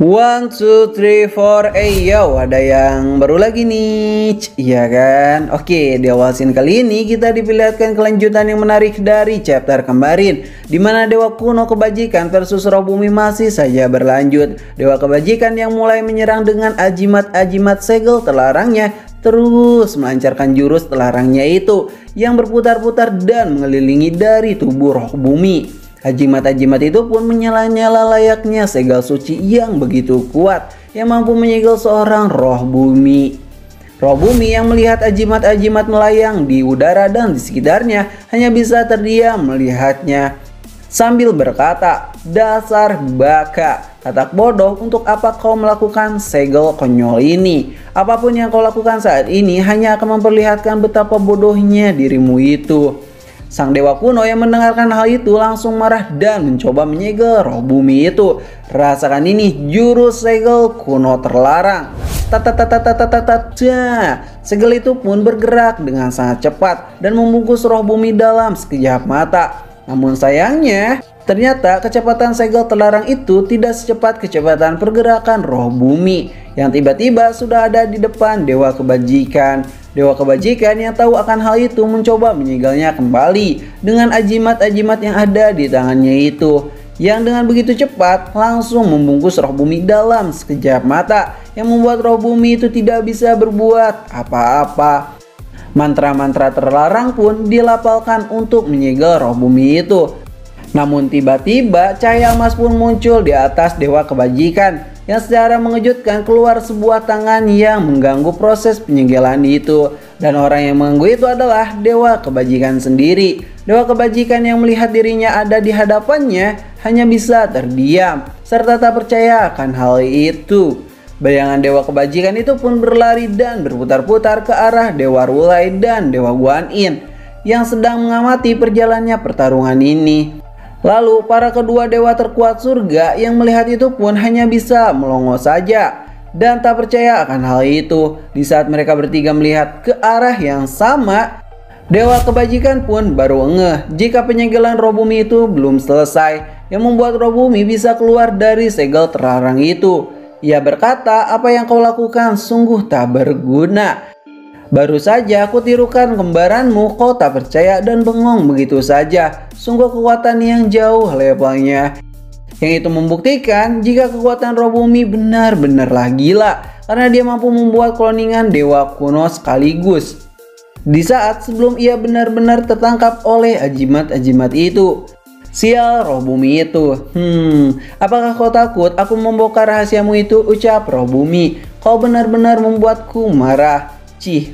One, two, three, four, yo, ada yang baru lagi nih, iya kan? Oke, di awal scene kali ini kita diperlihatkan kelanjutan yang menarik dari chapter kemarin, dimana Dewa Kuno Kebajikan versus Roh Bumi masih saja berlanjut. Dewa Kebajikan yang mulai menyerang dengan ajimat-ajimat segel terlarangnya, terus melancarkan jurus terlarangnya itu yang berputar-putar dan mengelilingi dari tubuh Roh Bumi. Ajimat-ajimat itu pun menyala-nyala layaknya segel suci yang begitu kuat yang mampu menyegel seorang roh bumi. Roh bumi yang melihat ajimat-ajimat melayang di udara dan di sekitarnya hanya bisa terdiam melihatnya sambil berkata, "Dasar baka, katak bodoh, untuk apa kau melakukan segel konyol ini? Apapun yang kau lakukan saat ini hanya akan memperlihatkan betapa bodohnya dirimu itu." Sang Dewa Kuno yang mendengarkan hal itu langsung marah dan mencoba menyegel roh bumi itu. Rasakan ini, jurus segel kuno terlarang. Segel itu pun bergerak dengan sangat cepat dan membungkus roh bumi dalam sekejap mata. Namun sayangnya, ternyata kecepatan segel terlarang itu tidak secepat kecepatan pergerakan roh bumi yang tiba-tiba sudah ada di depan Dewa Kebajikan. Dewa Kebajikan yang tahu akan hal itu mencoba menyegelnya kembali dengan ajimat-ajimat yang ada di tangannya itu, yang dengan begitu cepat langsung membungkus roh bumi dalam sekejap mata yang membuat roh bumi itu tidak bisa berbuat apa-apa. Mantra-mantra terlarang pun dilapalkan untuk menyegel roh bumi itu. Namun tiba-tiba cahaya emas pun muncul di atas Dewa Kebajikan yang secara mengejutkan keluar sebuah tangan yang mengganggu proses penyegelan itu. Dan orang yang mengganggu itu adalah Dewa Kebajikan sendiri. Dewa Kebajikan yang melihat dirinya ada di hadapannya hanya bisa terdiam serta tak percaya akan hal itu. Bayangan Dewa Kebajikan itu pun berlari dan berputar-putar ke arah Dewa Rulai dan Dewa Guan Yin yang sedang mengamati perjalanannya pertarungan ini. Lalu para kedua dewa terkuat surga yang melihat itu pun hanya bisa melongo saja dan tak percaya akan hal itu. Di saat mereka bertiga melihat ke arah yang sama, Dewa Kebajikan pun baru ngeh jika penyegelan roh bumi itu belum selesai, yang membuat roh bumi bisa keluar dari segel terlarang itu. Ia berkata, "Apa yang kau lakukan sungguh tak berguna. Baru saja aku tirukan kembaranmu, kau tak percaya dan bengong begitu saja. Sungguh kekuatan yang jauh levelnya." Yang itu membuktikan jika kekuatan roh bumi benar-benarlah gila, karena dia mampu membuat kloningan dewa kuno sekaligus di saat sebelum ia benar-benar tertangkap oleh ajimat-ajimat itu. Sial roh bumi itu. Apakah kau takut aku membongkar rahasiamu itu? Ucap roh bumi. Kau benar-benar membuatku marah.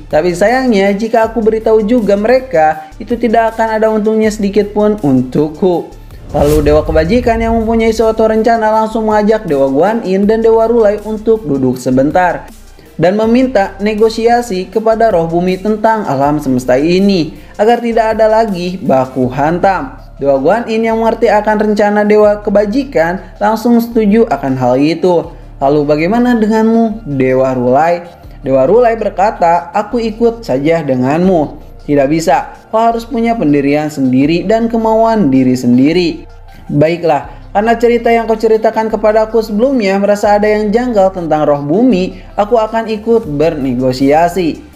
Tapi sayangnya jika aku beritahu juga mereka, itu tidak akan ada untungnya sedikit pun untukku. Lalu Dewa Kebajikan yang mempunyai suatu rencana langsung mengajak Dewa Guan Yin dan Dewa Rulai untuk duduk sebentar dan meminta negosiasi kepada roh bumi tentang alam semesta ini agar tidak ada lagi baku hantam. Dewa Guan Yin yang mengerti akan rencana Dewa Kebajikan langsung setuju akan hal itu. Lalu bagaimana denganmu, Dewa Rulai? Dewa Rulai berkata, "Aku ikut saja denganmu." "Tidak bisa, kau harus punya pendirian sendiri dan kemauan diri sendiri." "Baiklah, karena cerita yang kau ceritakan kepadaku sebelumnya merasa ada yang janggal tentang roh bumi, aku akan ikut bernegosiasi."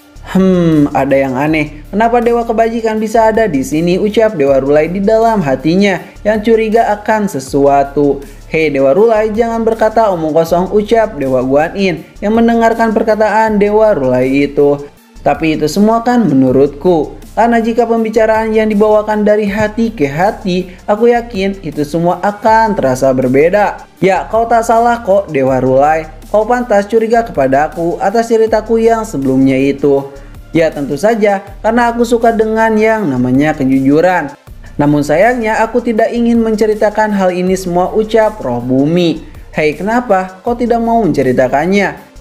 Ada yang aneh. Kenapa Dewa Kebajikan bisa ada di sini? Ucap Dewa Rulai di dalam hatinya yang curiga akan sesuatu. "Hei Dewa Rulai, jangan berkata omong kosong," ucap Dewa Guan Yin yang mendengarkan perkataan Dewa Rulai itu. "Tapi itu semua kan menurutku. Karena jika pembicaraan yang dibawakan dari hati ke hati, aku yakin itu semua akan terasa berbeda." "Ya, kau tak salah kok Dewa Rulai. Kau pantas curiga kepadaku atas ceritaku yang sebelumnya itu." "Ya tentu saja, karena aku suka dengan yang namanya kejujuran. Namun sayangnya aku tidak ingin menceritakan hal ini semua," ucap roh bumi. "Hei, kenapa kau tidak mau menceritakannya?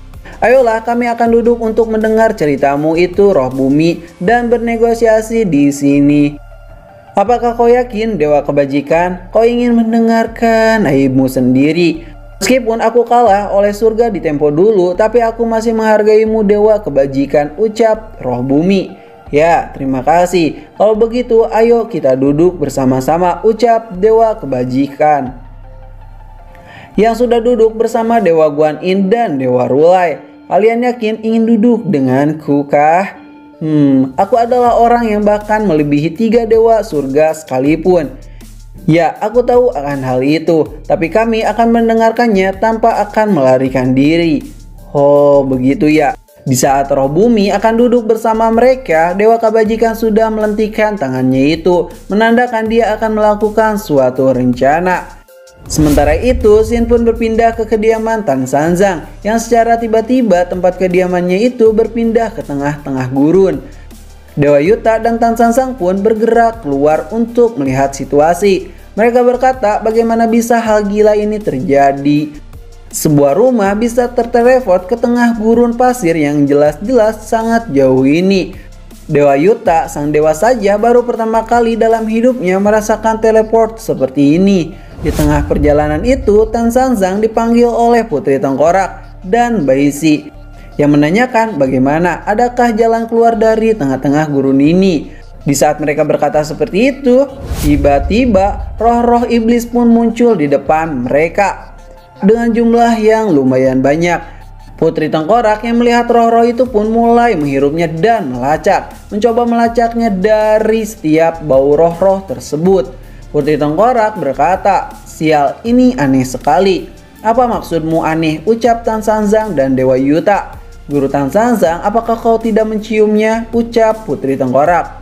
Ayolah, kami akan duduk untuk mendengar ceritamu itu, roh bumi, dan bernegosiasi di sini." "Apakah kau yakin, Dewa Kebajikan? Kau ingin mendengarkan aibmu sendiri? Meskipun aku kalah oleh surga di tempo dulu, tapi aku masih menghargaimu, Dewa Kebajikan," ucap roh bumi. "Ya, terima kasih. Kalau begitu, ayo kita duduk bersama-sama," ucap Dewa Kebajikan. yang sudah duduk bersama Dewa Guan Yin dan Dewa Rulai. Kalian yakin ingin duduk denganku kah? Aku adalah orang yang bahkan melebihi 3 dewa surga sekalipun. Ya, aku tahu akan hal itu, tapi kami akan mendengarkannya tanpa akan melarikan diri. Oh, begitu ya. Di saat roh bumi akan duduk bersama mereka, Dewa Kebajikan sudah melentikan tangannya itu, menandakan dia akan melakukan suatu rencana. Sementara itu, Xin pun berpindah ke kediaman Tan Sanzang, yang secara tiba-tiba tempat kediamannya itu berpindah ke tengah-tengah gurun. Dewa Yuta dan Tan Sanzang pun bergerak keluar untuk melihat situasi. Mereka berkata, bagaimana bisa hal gila ini terjadi? Sebuah rumah bisa terteleport ke tengah gurun pasir yang jelas-jelas sangat jauh ini. Dewa Yuta, sang dewa saja, baru pertama kali dalam hidupnya merasakan teleport seperti ini. Di tengah perjalanan itu, Tan Sanzang dipanggil oleh Putri Tengkorak dan Baisi yang menanyakan bagaimana adakah jalan keluar dari tengah-tengah gurun ini. Di saat mereka berkata seperti itu, tiba-tiba roh-roh iblis pun muncul di depan mereka dengan jumlah yang lumayan banyak. Putri Tengkorak yang melihat roh-roh itu pun mulai menghirupnya dan mencoba melacaknya dari setiap bau roh-roh tersebut. Putri Tengkorak berkata, sial, ini aneh sekali. Apa maksudmu aneh? Ucap Tan Sanzang dan Dewa Yuta. Guru Tan Sanzang, apakah kau tidak menciumnya? Ucap Putri Tengkorak.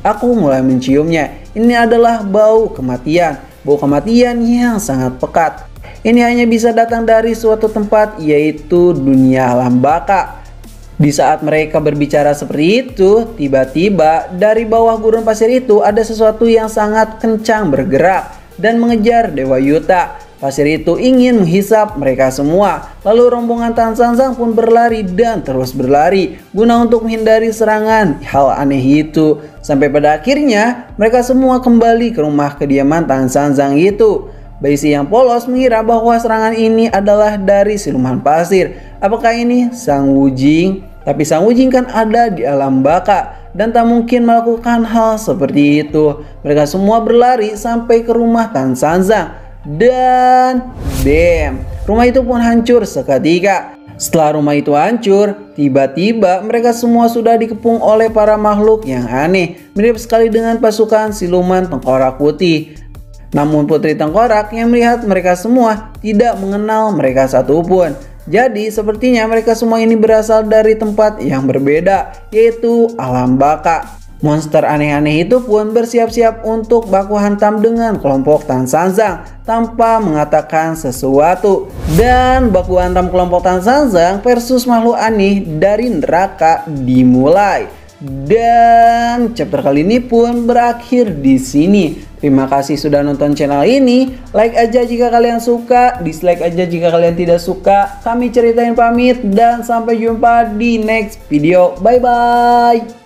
Aku mulai menciumnya. Ini adalah bau kematian. Bau kematian yang sangat pekat. Ini hanya bisa datang dari suatu tempat, yaitu dunia alam baka. Di saat mereka berbicara seperti itu, tiba-tiba dari bawah gurun pasir itu ada sesuatu yang sangat kencang bergerak dan mengejar Dewa Yuta. Pasir itu ingin menghisap mereka semua. Lalu rombongan Tan Sanzang pun berlari dan terus berlari guna untuk menghindari serangan hal aneh itu. Sampai pada akhirnya mereka semua kembali ke rumah kediaman Tan Sanzang itu. Baisi yang polos mengira bahwa serangan ini adalah dari siluman pasir. Apakah ini Sang Wujing? Tapi Sang Wujing kan ada di alam baka dan tak mungkin melakukan hal seperti itu. Mereka semua berlari sampai ke rumah Tan Sanzang dan rumah itu pun hancur seketika. Setelah rumah itu hancur, tiba-tiba mereka semua sudah dikepung oleh para makhluk yang aneh, mirip sekali dengan pasukan siluman tengkorak putih. Namun Putri Tengkorak yang melihat mereka semua tidak mengenal mereka satupun. Jadi sepertinya mereka semua ini berasal dari tempat yang berbeda, yaitu alam baka. Monster aneh-aneh itu pun bersiap-siap untuk baku hantam dengan kelompok Tan Sanzang tanpa mengatakan sesuatu. Dan baku hantam kelompok Tan Sanzang versus makhluk aneh dari neraka dimulai. Dan chapter kali ini pun berakhir di sini. Terima kasih sudah nonton channel ini. Like aja jika kalian suka, dislike aja jika kalian tidak suka. Kami Ceritain pamit dan sampai jumpa di next video. Bye bye.